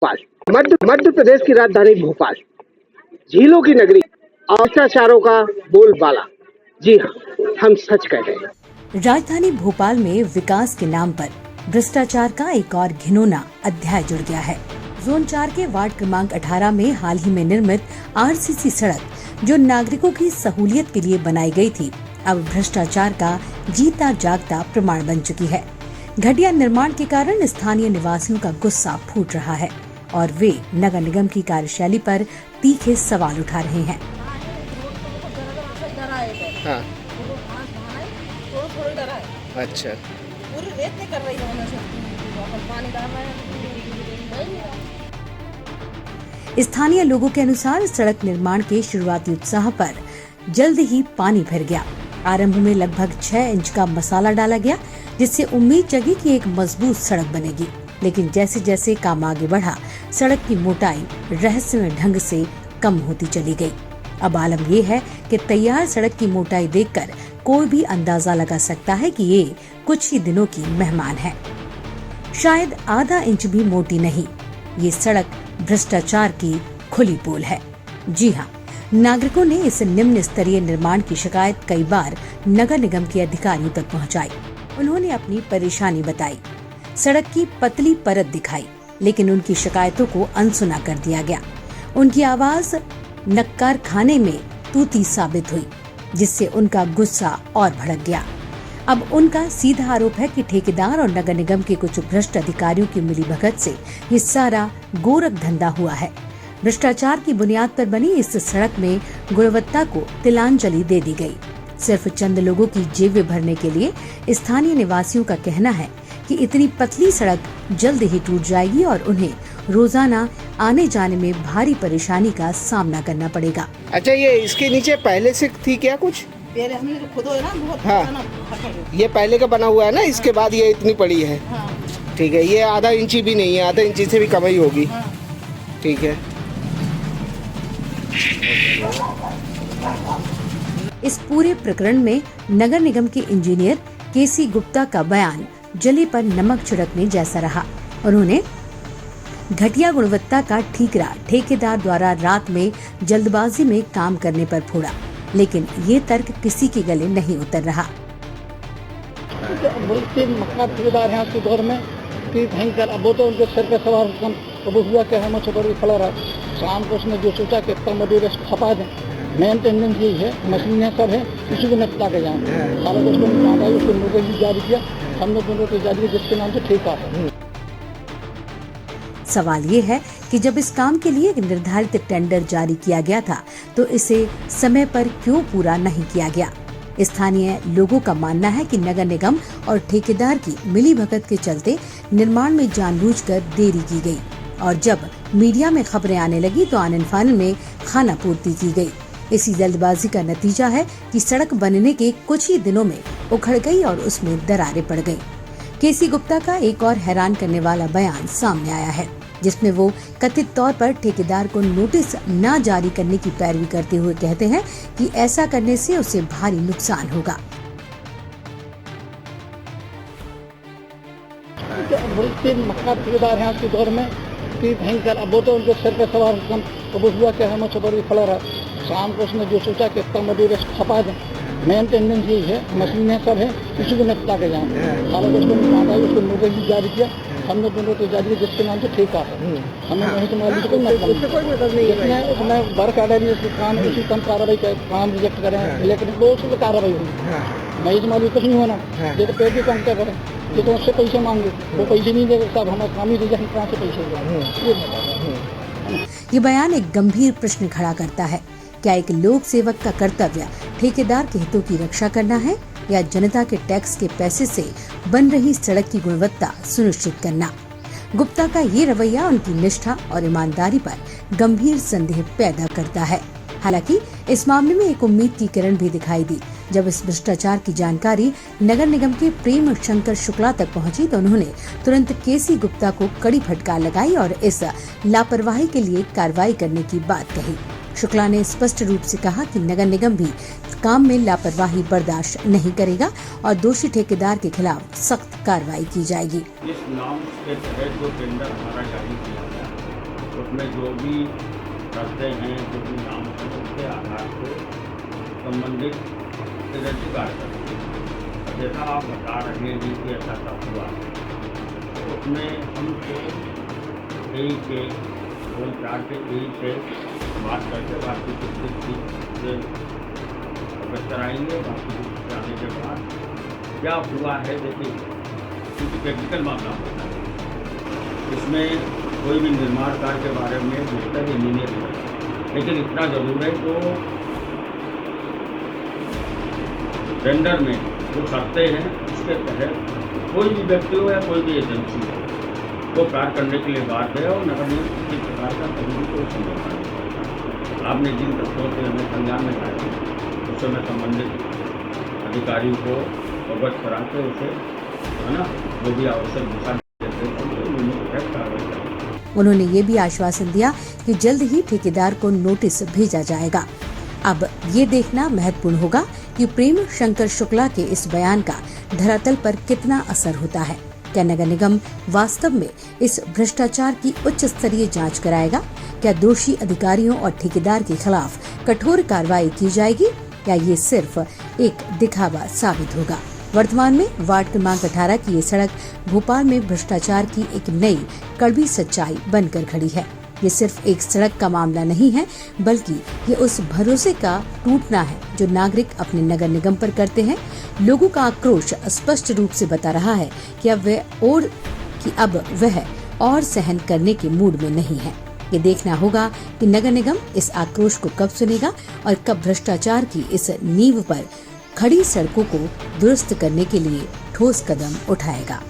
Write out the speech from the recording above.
भोपाल, मध्य प्रदेश की राजधानी भोपाल, झीलों की नगरी, भ्रष्टाचारों का बोलबाला। जी हाँ, हम सच कह रहे हैं। राजधानी भोपाल में विकास के नाम पर भ्रष्टाचार का एक और घिनौना अध्याय जुड़ गया है। जोन 4 के वार्ड क्रमांक 18 में हाल ही में निर्मित आरसीसी सड़क, जो नागरिकों की सहूलियत के लिए बनाई गई थी, अब भ्रष्टाचार का जीता जागता प्रमाण बन चुकी है। घटिया निर्माण के कारण स्थानीय निवासियों का गुस्सा फूट रहा है और वे नगर निगम की कार्यशैली पर तीखे सवाल उठा रहे हैं। हाँ। अच्छा। पूरी रेत नहीं कर रही है, पानी डाल रहे हैं। स्थानीय लोगों के अनुसार सड़क निर्माण के शुरुआती उत्साह पर जल्द ही पानी भर गया। आरंभ में लगभग 6 इंच का मसाला डाला गया, जिससे उम्मीद जगी कि एक मजबूत सड़क बनेगी। लेकिन जैसे जैसे काम आगे बढ़ा, सड़क की मोटाई रहस्यमय ढंग से कम होती चली गई। अब आलम ये है कि तैयार सड़क की मोटाई देखकर कोई भी अंदाजा लगा सकता है कि ये कुछ ही दिनों की मेहमान है। शायद आधा इंच भी मोटी नहीं। ये सड़क भ्रष्टाचार की खुली पोल है। जी हाँ, नागरिकों ने इस निम्न स्तरीय निर्माण की शिकायत कई बार नगर निगम के अधिकारियों तक पहुंचाई। उन्होंने अपनी परेशानी बताई, सड़क की पतली परत दिखाई, लेकिन उनकी शिकायतों को अनसुना कर दिया गया। उनकी आवाज नक्कार खाने में तूती साबित हुई, जिससे उनका गुस्सा और भड़क गया। अब उनका सीधा आरोप है कि ठेकेदार और नगर निगम के कुछ भ्रष्ट अधिकारियों की मिलीभगत से ये सारा गोरख धंधा हुआ है। भ्रष्टाचार की बुनियाद पर बनी इस सड़क में गुणवत्ता को तिलांजलि दे दी गई। सिर्फ चंद लोगों की जेबें भरने के लिए स्थानीय निवासियों का कहना है कि इतनी पतली सड़क जल्द ही टूट जाएगी और उन्हें रोजाना आने जाने में भारी परेशानी का सामना करना पड़ेगा। अच्छा, ये इसके नीचे पहले से थी क्या कुछ? पहले हमने खुद है ना बहुत। हाँ, ये पहले का बना हुआ है ना, इसके बाद ये इतनी पड़ी है। हाँ। ठीक है, ये आधा इंची भी नहीं है, आधा इंची से भी कम ही होगी। हाँ। ठीक है। इस पूरे प्रकरण में नगर निगम के इंजीनियर केसी गुप्ता का बयान जले पर नमक छिड़कने जैसा रहा। उन्होंने घटिया गुणवत्ता का ठीकरा ठेकेदार द्वारा रात में जल्दबाजी में काम करने पर फोड़ा, लेकिन ये तर्क किसी के गले नहीं उतर रहा। ठेकेदार हैं उसके दौर में कि भयंकर, अब वो तो उनके सर पे सवार वो हुआ क्या है, मुझे बड़ी खड़ा रहा। शाम को उसने जो सोचा कि इतना मटेरियल खपा दें, मेन टेंडेंस यही है, मशीनें सब है, किसी को निपटा के जाएं। सारा उसको निपटा है, उसको नोटिस भी जारी किया, हमने तो नोटिस जारी किया जिसके नाम से ठेका है। सवाल ये है कि जब इस काम के लिए एक निर्धारित टेंडर जारी किया गया था, तो इसे समय पर क्यों पूरा नहीं किया गया? स्थानीय लोगों का मानना है कि नगर निगम और ठेकेदार की मिलीभगत के चलते निर्माण में जानबूझकर देरी की गई और जब मीडिया में खबरें आने लगी तो आनन फानन में खाना पूर्ति की गई। इसी जल्दबाजी का नतीजा है कि सड़क बनने के कुछ ही दिनों में उखड़ गई और उसमें दरारें पड़ गईं। केसी गुप्ता का एक और हैरान करने वाला बयान सामने आया है, जिसमें वो कथित तौर पर ठेकेदार को नोटिस न जारी करने की पैरवी करते हुए कहते हैं कि ऐसा करने से उसे भारी नुकसान होगा। ठेकेदार हैं उसके दौर में कि भयंकर, अब वो तो उनके सर पे सवार वो हुआ क्या है, मुझे बड़ी खड़ा रहा। शाम को उसने जो सोचा कि इतना मटेरियल खपा दें, मेन टेंडेंस यही है, मशीनें सब है, किसी को निपटा के जाएं। सारा उसको निपटा है, उसको नोटिस भी जारी किया, हमने दोनों तो जारी किया जिसके नाम से ठेका है। हमें नहीं तो मालूम कोई मतलब नहीं, उसमें वर्क आर्डर भी काम उसी कम कार्रवाई काम रिजेक्ट करें, लेकिन वो उसमें कार्रवाई हुई नहीं तो मालूम कुछ नहीं होना। ये तो पेड़ की काम क्या करें, ये तो उससे पैसे मांगे, वो पैसे नहीं देगा, सब हमारा काम ही रिजेक्ट, कहाँ से पैसे। ये बयान एक गंभीर प्रश्न खड़ा करता है, क्या एक लोक सेवक का कर्तव्य ठेकेदार के हितों की रक्षा करना है या जनता के टैक्स के पैसे से बन रही सड़क की गुणवत्ता सुनिश्चित करना? गुप्ता का ये रवैया उनकी निष्ठा और ईमानदारी पर गंभीर संदेह पैदा करता है। हालांकि इस मामले में एक उम्मीद की किरण भी दिखाई दी। जब इस भ्रष्टाचार की जानकारी नगर निगम के प्रेम शंकर शुक्ला तक पहुंची तो उन्होंने तुरंत केसी गुप्ता को कड़ी फटकार लगाई और इस लापरवाही के लिए कार्रवाई करने की बात कही। शुक्ला ने स्पष्ट रूप से कहा कि नगर निगम भी काम में लापरवाही बर्दाश्त नहीं करेगा और दोषी ठेकेदार के खिलाफ सख्त कार्रवाई की जाएगी। इस नाम के तहत जो टेंडर हमारा जारी किया गया उसमें जो भी रास्ते हैं, जो भी नाम हैं, उसके आधार से संबंधित एजेंसी कार्य करती है। जैसा आप बता रहे हैं कि ऐसा सब हुआ, तो उसमें हमको यही के 2-4 के यही से बात करके बाकी कुछ से अवगत कराएंगे। बाकी कुछ आने के बाद क्या हुआ है, देखिए क्योंकि टेक्निकल मामला होता है, इसमें कोई भी निर्माण कार्य के बारे में बेहतर इंजीनियर है, लेकिन इतना जरूर है जो टेंडर में जो करते हैं उसके तहत कोई भी व्यक्ति हो या कोई भी एजेंसी हो वो कार्य करने के लिए बाध्य है और नगर निगम किसी प्रकार का कभी भी कोई समझौता नहीं करता। आपने जिन तथ्यों से हमें संज्ञान में लाया उससे मैं संबंधित अधिकारी को अवगत करा के उसे है ना जो भी आवश्यक दिशा कार्रवाई। उन्होंने ये भी आश्वासन दिया कि जल्द ही ठेकेदार को नोटिस भेजा जाएगा। अब ये देखना महत्वपूर्ण होगा कि प्रेम शंकर शुक्ला के इस बयान का धरातल पर कितना असर होता है। क्या नगर निगम वास्तव में इस भ्रष्टाचार की उच्च स्तरीय जांच कराएगा? क्या दोषी अधिकारियों और ठेकेदार के खिलाफ कठोर कार्रवाई की जाएगी या ये सिर्फ एक दिखावा साबित होगा? वर्तमान में वार्ड क्रमांक 18 की ये सड़क भोपाल में भ्रष्टाचार की एक नई कड़वी सच्चाई बनकर खड़ी है। ये सिर्फ एक सड़क का मामला नहीं है, बल्कि ये उस भरोसे का टूटना है जो नागरिक अपने नगर निगम पर करते हैं। लोगों का आक्रोश स्पष्ट रूप से बता रहा है कि अब वह और सहन करने के मूड में नहीं है। ये देखना होगा कि नगर निगम इस आक्रोश को कब सुनेगा और कब भ्रष्टाचार की इस नींव पर खड़ी सड़कों को दुरुस्त करने के लिए ठोस कदम उठाएगा।